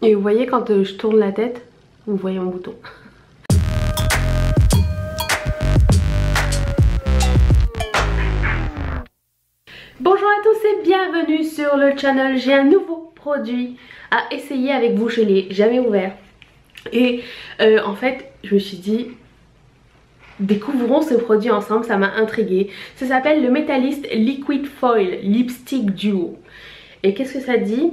Et vous voyez quand je tourne la tête, vous voyez mon bouton. Bonjour à tous et bienvenue sur le channel. J'ai un nouveau produit à essayer avec vous, je l'ai jamais ouvert. Et en fait je me suis dit, découvrons ce produit ensemble, ça m'a intriguée. Ça s'appelle le Metalist Liquid Foil Lipstick Duo. Et qu'est-ce que ça dit?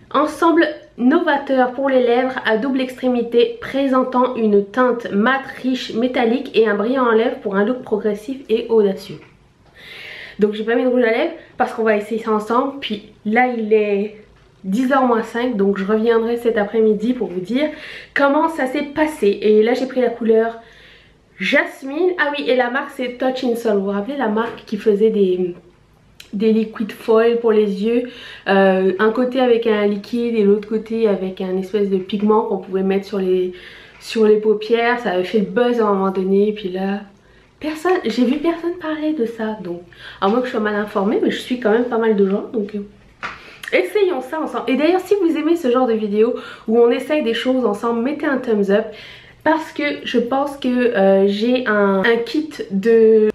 Ensemble novateur pour les lèvres à double extrémité présentant une teinte mat riche métallique et un brillant en lèvres pour un look progressif et audacieux. Donc j'ai pas mis de rouge à lèvres parce qu'on va essayer ça ensemble. Puis là il est 10h-5, donc je reviendrai cet après-midi pour vous dire comment ça s'est passé. Et là j'ai pris la couleur Jasmine. Ah oui, et la marque c'est Touch in Sol. Vous vous rappelez la marque qui faisait des liquid foil pour les yeux, un côté avec un liquide et l'autre côté avec un espèce de pigment qu'on pouvait mettre sur les paupières. Ça avait fait le buzz à un moment donné, puis là j'ai vu personne parler de ça, donc à moins que je sois mal informée, mais je suis quand même pas mal de gens, donc essayons ça ensemble. Et d'ailleurs si vous aimez ce genre de vidéo où on essaye des choses ensemble, mettez un thumbs up, parce que je pense que j'ai un kit de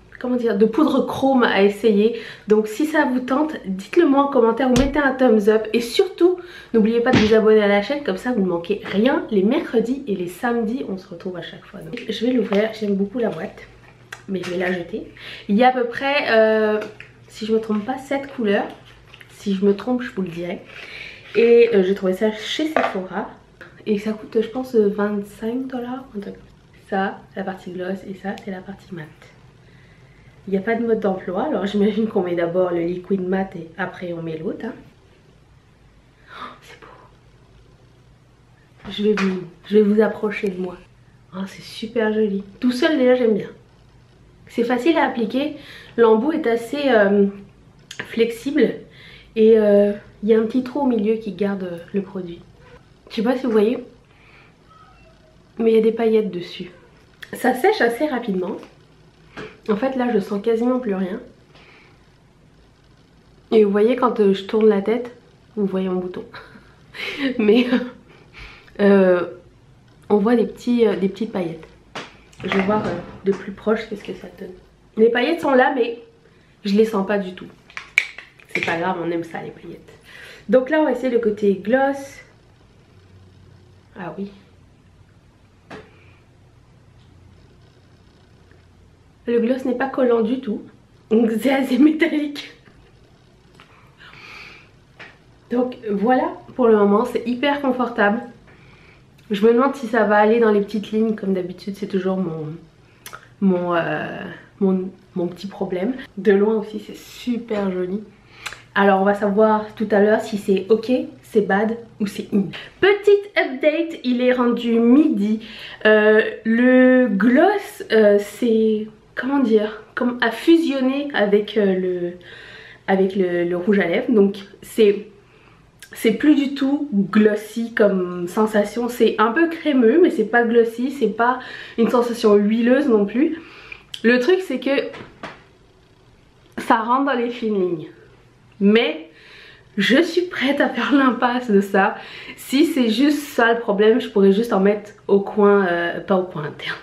poudre chrome à essayer. Donc si ça vous tente, dites-le moi en commentaire ou mettez un thumbs up. Et surtout, n'oubliez pas de vous abonner à la chaîne, comme ça vous ne manquez rien. Les mercredis et les samedis, on se retrouve à chaque fois. Donc, je vais l'ouvrir, j'aime beaucoup la boîte, mais je vais la jeter. Il y a à peu près, si je me trompe pas, 7 couleurs. Si je me trompe, je vous le dirai. Et j'ai trouvé ça chez Sephora. Et ça coûte, je pense, 25 $. Ça, c'est la partie gloss et ça, c'est la partie mat. Il n'y a pas de mode d'emploi, alors j'imagine qu'on met d'abord le liquid mat et après on met l'autre. Hein. Oh, c'est beau. Je vais vous approcher de moi. Oh, c'est super joli. Tout seul déjà j'aime bien. C'est facile à appliquer. L'embout est assez flexible et il y a un petit trou au milieu qui garde le produit. Je sais pas si vous voyez, mais il y a des paillettes dessus. Ça sèche assez rapidement. En fait là je sens quasiment plus rien. Et vous voyez quand je tourne la tête, vous voyez mon bouton. Mais on voit des petites paillettes. Je vais voir de plus proche qu'est-ce que ça donne. Les paillettes sont là mais je les sens pas du tout. C'est pas grave, on aime ça les paillettes. Donc là on va essayer le côté gloss. Ah oui. Le gloss n'est pas collant du tout, donc c'est assez métallique. Donc voilà pour le moment, c'est hyper confortable. Je me demande si ça va aller dans les petites lignes, comme d'habitude c'est toujours mon petit problème. De loin aussi c'est super joli. Alors on va savoir tout à l'heure si c'est ok, c'est bad ou c'est in. Petite update, il est rendu midi. Le gloss c'est... comment dire, comme à fusionner avec le rouge à lèvres. Donc c'est plus du tout glossy comme sensation. C'est un peu crémeux mais c'est pas glossy, c'est pas une sensation huileuse non plus. Le truc c'est que ça rentre dans les fines lignes. Mais je suis prête à faire l'impasse de ça. Si c'est juste ça le problème, je pourrais juste en mettre au coin, pas au coin interne.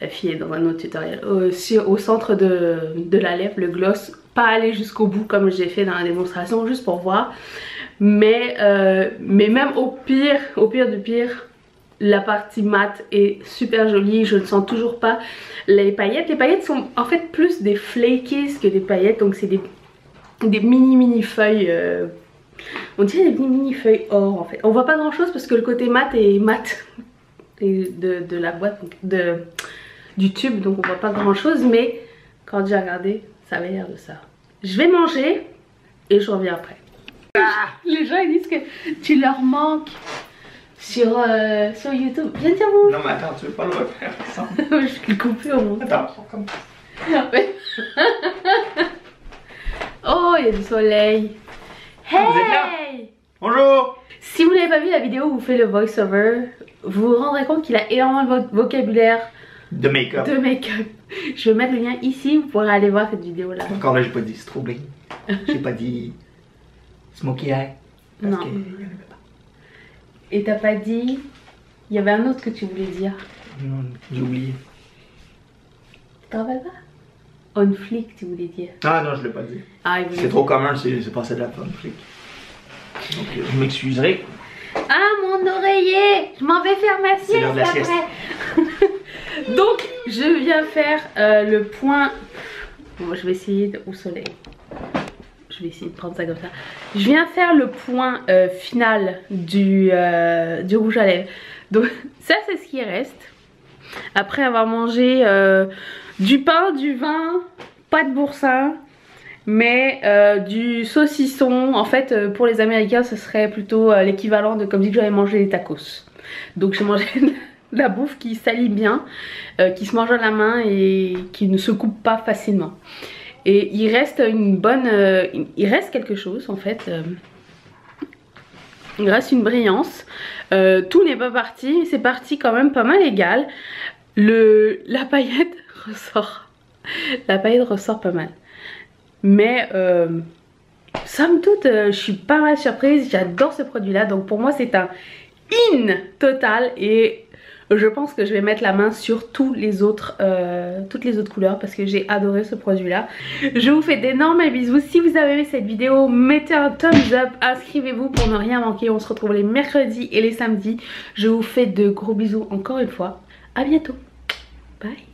La fille est dans un autre tutoriel. Au centre de la lèvre, le gloss. Pas aller jusqu'au bout comme j'ai fait dans la démonstration, juste pour voir. Mais même au pire du pire, la partie mat est super jolie. Je ne sens toujours pas les paillettes. Les paillettes sont en fait plus des flakies que des paillettes. Donc c'est des mini feuilles. On dirait des mini feuilles or en fait. On voit pas grand chose parce que le côté mat est mat. De la boîte, du tube, donc on voit pas grand chose, mais quand j'ai regardé ça avait l'air de ça. Je vais manger et je reviens après. Les gens ils disent que tu leur manques sur YouTube. Viens dire bonjour. Non mais attends, tu veux pas le refaire ensemble? Je vais le couper au montage. Attends, comme ça. Oh, il y a du soleil. Hey, vous êtes là? Bonjour. Si vous n'avez pas vu la vidéo où vous fait le voice-over, vous vous rendrez compte qu'il a énormément de vocabulaire de make-up. Je vais mettre le lien ici, vous pourrez aller voir cette vidéo là. Encore là j'ai pas dit strobing. J'ai pas dit smokey eye. Non. Que y en avait pas. Et t'as pas dit... Il y avait un autre que tu voulais dire. Non, j'ai oublié. Tu te rappelles pas? On flick, tu voulais dire. Ah non, je l'ai pas dit. Ah, c'est trop commun, c'est passé de la on flick. Donc je m'excuserai. Ah, mon oreiller! Je m'en vais faire ma sieste l'heure de la sieste. après. Donc, je viens faire le point... Bon, je vais essayer au soleil. Je vais essayer de prendre ça comme ça. Je viens faire le point final du rouge à lèvres. Donc ça c'est ce qui reste. Après avoir mangé du pain, du vin, pas de boursin, mais du saucisson. En fait pour les Américains ce serait plutôt l'équivalent de comme si j'avais mangé des tacos. Donc j'ai mangé de la bouffe qui salit bien, qui se mange à la main et qui ne se coupe pas facilement. Et il reste une bonne... il reste quelque chose en fait. Il reste une brillance. Tout n'est pas parti. C'est parti quand même pas mal égal. La paillette ressort. La paillette ressort pas mal. Mais somme toute, je suis pas mal surprise. J'adore ce produit là. Donc pour moi c'est un in total. Et je pense que je vais mettre la main sur toutes les autres couleurs parce que j'ai adoré ce produit là. Je vous fais d'énormes bisous. Si vous avez aimé cette vidéo, mettez un thumbs up, inscrivez-vous pour ne rien manquer. On se retrouve les mercredis et les samedis. Je vous fais de gros bisous encore une fois. À bientôt. Bye.